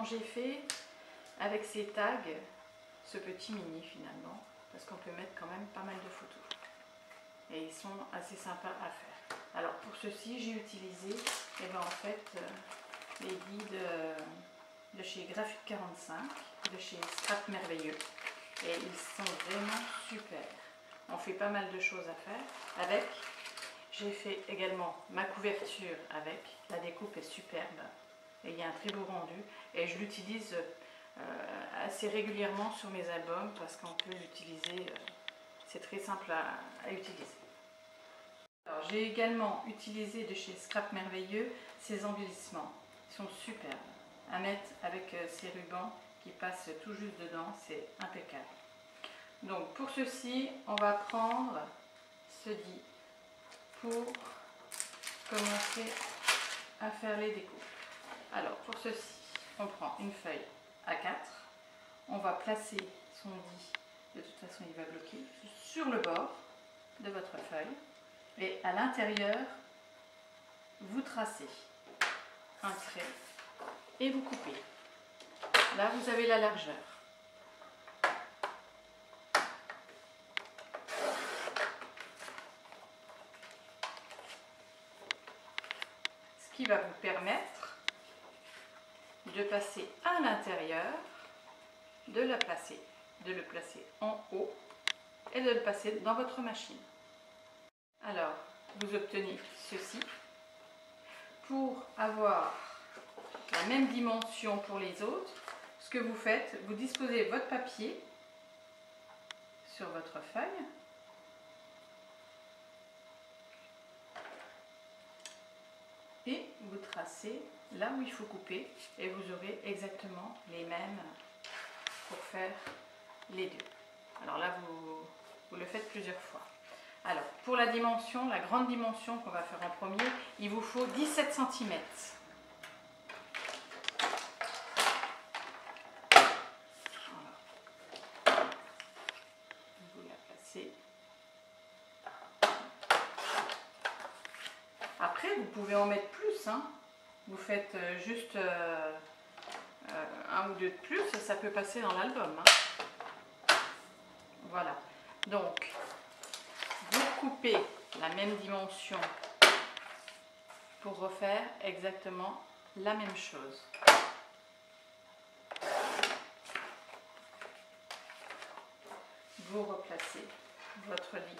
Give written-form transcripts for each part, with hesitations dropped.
comment j'ai fait avec ces tags, ce petit mini finalement, parce qu'on peut mettre quand même pas mal de photos. Et ils sont assez sympas à faire. Alors pour ceci, j'ai utilisé en fait, les guides de chez Graphique 45, de chez Scrap Merveilleux. Et ils sont vraiment super. On fait pas mal de choses à faire avec. J'ai fait également ma couverture avec. La découpe est superbe. Et il y a un très beau rendu. Et je l'utilise assez régulièrement sur mes albums parce qu'on peut l'utiliser. C'est très simple à utiliser. J'ai également utilisé de chez Scrap Merveilleux ces embellissements. Ils sont superbes à mettre avec ces rubans qui passent tout juste dedans, c'est impeccable. Donc pour ceci, on va prendre ce dit pour commencer à faire les découpes. Alors pour ceci, on prend une feuille A4, on va placer son dit, de toute façon il va bloquer, sur le bord de votre feuille. Et à l'intérieur, vous tracez un trait et vous coupez. Là, vous avez la largeur. Ce qui va vous permettre de passer à l'intérieur, de le placer en haut et de le passer dans votre machine. Alors, vous obtenez ceci. Pour avoir la même dimension pour les autres, ce que vous faites, vous disposez votre papier sur votre feuille. Et vous tracez là où il faut couper et vous aurez exactement les mêmes pour faire les deux. Alors là, vous le faites plusieurs fois. Alors, pour la dimension, la grande dimension qu'on va faire en premier, il vous faut 17 cm. Voilà. Vous la placez. Après, vous pouvez en mettre plus. Hein. Vous faites juste un ou deux de plus et ça peut passer dans l'album. Hein. Voilà. Donc, vous coupez la même dimension pour refaire exactement la même chose. Vous replacez votre lit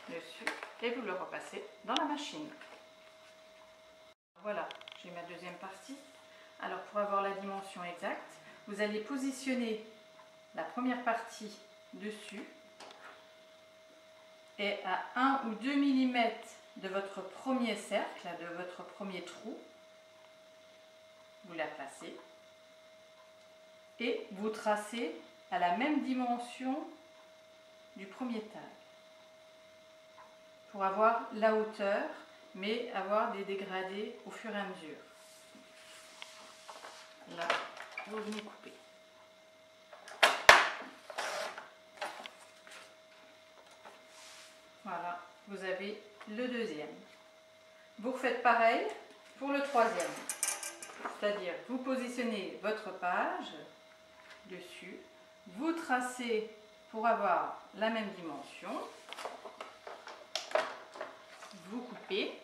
dessus et vous le repassez dans la machine. Voilà, j'ai ma deuxième partie. Alors pour avoir la dimension exacte, vous allez positionner la première partie dessus et à 1 ou 2 mm de votre premier cercle, de votre premier trou, vous la placez et vous tracez à la même dimension du premier tag pour avoir la hauteur mais avoir des dégradés au fur et à mesure. Là, vous venez couper. Voilà, vous avez le deuxième. Vous refaites pareil pour le troisième. C'est-à-dire, vous positionnez votre page dessus, vous tracez pour avoir la même dimension, vous coupez,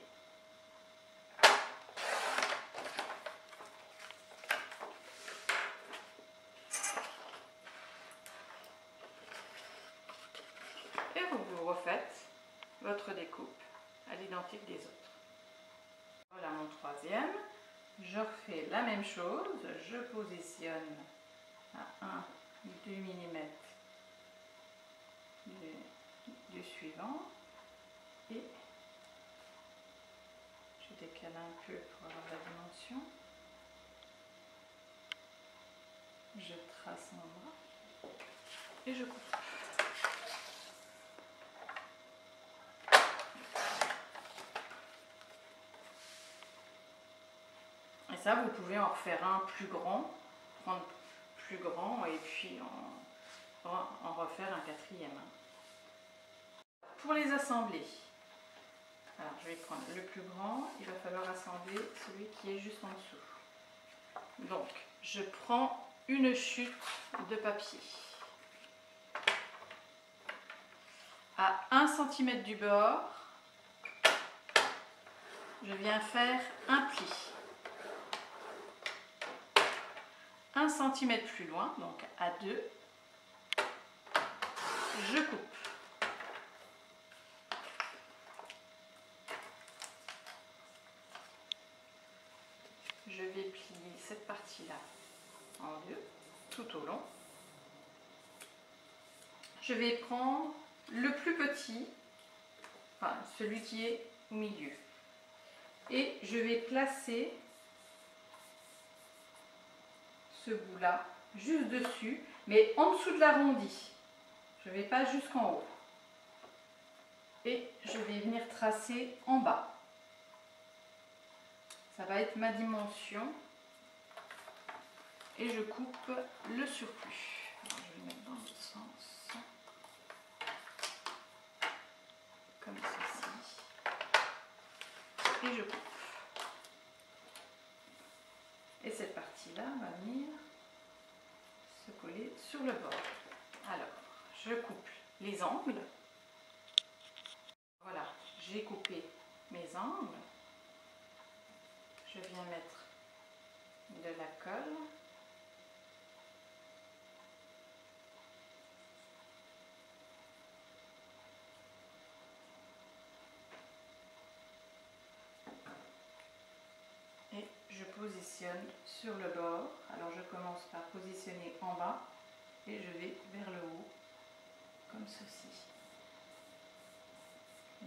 et vous refaites votre découpe à l'identique des autres. Voilà mon troisième. Je refais la même chose, je positionne à 1 ou 2 mm du suivant et je décale un peu pour avoir la dimension. Je trace en bas et je coupe. Et ça, vous pouvez en refaire un plus grand, prendre plus grand et puis en refaire un quatrième. Pour les assembler, alors je vais prendre le plus grand, il va falloir assembler celui qui est juste en dessous. Donc, je prends une chute de papier. À 1 cm du bord, je viens faire un pli. 1 cm plus loin, donc à 2, je coupe. Je vais plier cette partie-là en deux, tout au long. Je vais prendre le plus petit, enfin celui qui est au milieu. Et je vais placer ce bout-là juste dessus, mais en dessous de l'arrondi. Je ne vais pas jusqu'en haut. Et je vais venir tracer en bas. Ça va être ma dimension. Et je coupe le surplus. Alors, je vais le mettre dans l'autre sens. Comme ceci. Et je coupe. Et cette partie-là va venir se coller sur le bord. Alors, je coupe les angles. Voilà, j'ai coupé mes angles. Je viens mettre de la colle. Et je positionne sur le bord. Alors je commence par positionner en bas et je vais vers le haut, comme ceci.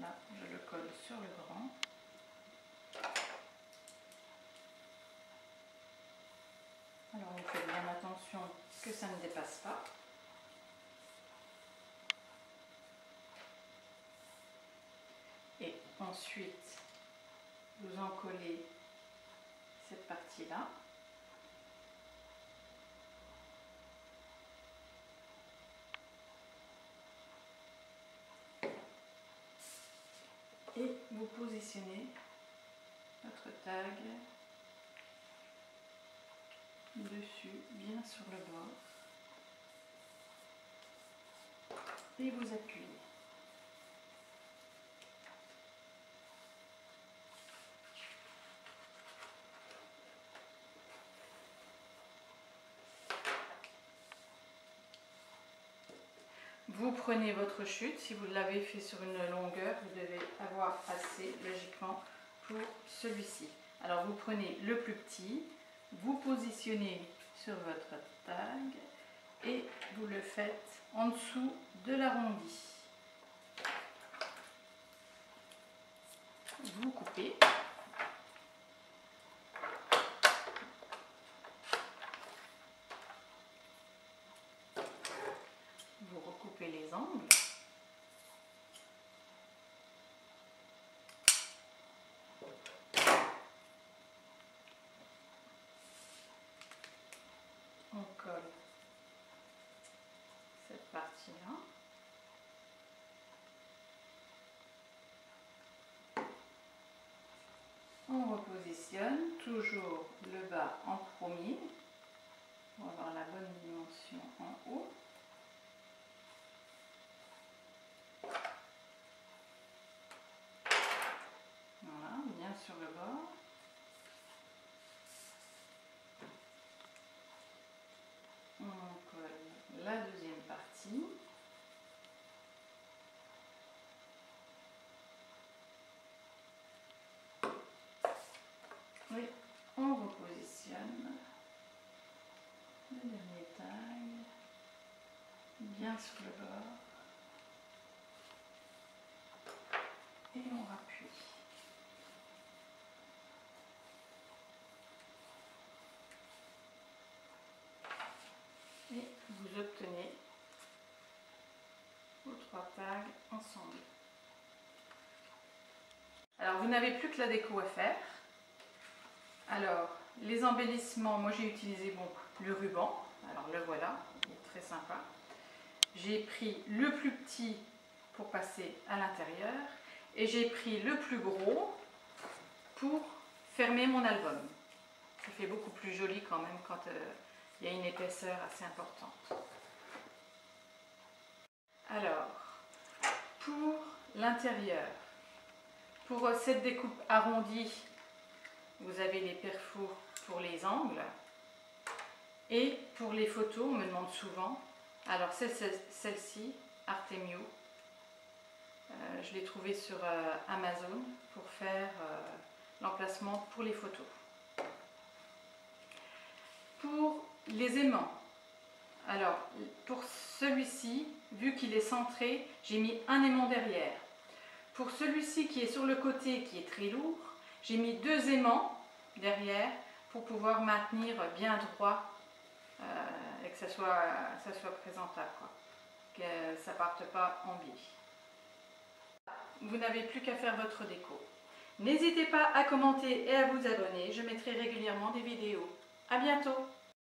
Là, je le colle sur le grand. Alors on fait bien attention que ça ne dépasse pas. Et ensuite, vous en collez cette partie-là. Et vous positionnez votre tag dessus, bien sur le bord. Et vous appuyez. Vous prenez votre chute, si vous l'avez fait sur une longueur, vous devez avoir assez logiquement pour celui-ci. Alors vous prenez le plus petit, vous positionnez sur votre tag et vous le faites en dessous de l'arrondi. Vous coupez. Vous recoupez les angles. On colle cette partie-là. On repositionne toujours le bas en premier pour avoir la bonne dimension en haut. Voilà, bien sur le bord. On colle la deuxième partie. Et on repositionne le dernier tag bien sur le bord. Et on rappuie. Et vous obtenez vos 3 tags ensemble. Alors vous n'avez plus que la déco à faire. Alors les embellissements, moi j'ai utilisé le ruban. Alors le voilà, il est très sympa. J'ai pris le plus petit pour passer à l'intérieur et j'ai pris le plus gros pour fermer mon album. Ça fait beaucoup plus joli quand même quand il y a une épaisseur assez importante. Alors, pour l'intérieur, pour cette découpe arrondie, vous avez les perfours pour les angles. Et pour les photos, on me demande souvent, alors celle-ci, Artemio, je l'ai trouvée sur Amazon pour faire l'emplacement pour les photos. Pour les aimants, alors pour celui-ci, vu qu'il est centré, j'ai mis un aimant derrière. Pour celui-ci qui est sur le côté, qui est très lourd, j'ai mis 2 aimants derrière pour pouvoir maintenir bien droit et que ça soit présentable, quoi. Que ça ne parte pas en biais. Vous n'avez plus qu'à faire votre déco. N'hésitez pas à commenter et à vous abonner, je mettrai régulièrement des vidéos. À bientôt!